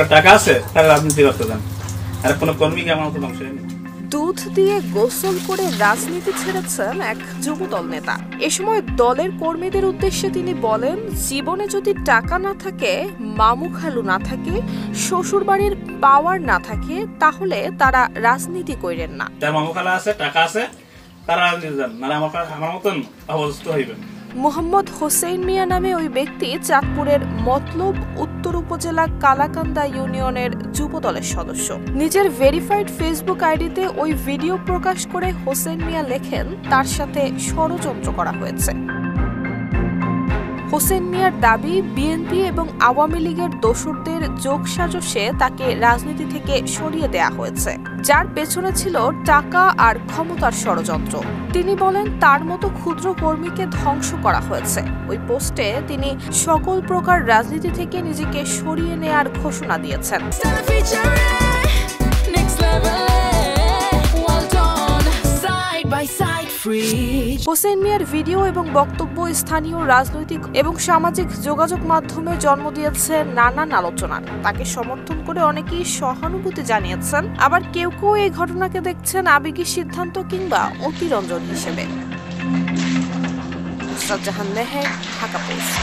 আপনার টাকা আছে তাহলে রাজনীতি করতে যান, আর কোনো কর্মীকে আমার মতো অংশ নেই। দুধ দিয়ে গোসল করে রাজনীতি ছেড়েছেন এক যুবদল নেতা। এ সময় দলের কর্মীদের উদ্দেশ্যে তিনি বলেন, জীবনে যদি টাকা না থাকে, মামু খালু না থাকে, শ্বশুর বাড়ির পাওয়ার না থাকে, তাহলে তারা রাজনীতি করেন না। যার মামু খালা আছে, টাকা আছে, তারা রাজনীতি যান, না আমার মতন অবস্থা হইবেন। মোহাম্মদ হোসেন মিয়া নামে ওই ব্যক্তি চাঁদপুরের মতলব উত্তর উপজেলা কালাকান্দা ইউনিয়নের যুবদলের সদস্য। নিজের ভেরিফাইড ফেসবুক আইডিতে ওই ভিডিও প্রকাশ করে হোসেন মিয়া লেখেন, তার সাথে ষড়যন্ত্র করা হয়েছে। হোসেন মিয়ার দাবি, বিএনপি এবং আওয়ামী লীগের দোসরদের যোগসাজশে তাকে রাজনীতি থেকে সরিয়ে দেয়া হয়েছে, যার পেছনে ছিল টাকা আর ক্ষমতার ষড়যন্ত্র। তিনি বলেন, তার মতো ক্ষুদ্র কর্মীকে ধ্বংস করা হয়েছে। ওই পোস্টে তিনি সকল প্রকার রাজনীতি থেকে নিজেকে সরিয়ে নেয়ার ঘোষণা দিয়েছেন। হোসেন মিয়ার ভিডিও এবং বক্তব্য স্থানীয় রাজনৈতিক এবং সামাজিক যোগাযোগ মাধ্যমে জন্ম দিয়েছে নানান আলোচনার। তাকে সমর্থন করে অনেকেই সহানুভূতি জানিয়েছেন, আবার কেউ কেউ এই ঘটনাকে দেখছেন আবেগী সিদ্ধান্ত কিংবা অতিরঞ্জন হিসেবে। নুসরাত জাহান মেহের, ঢাকা পোস্ট।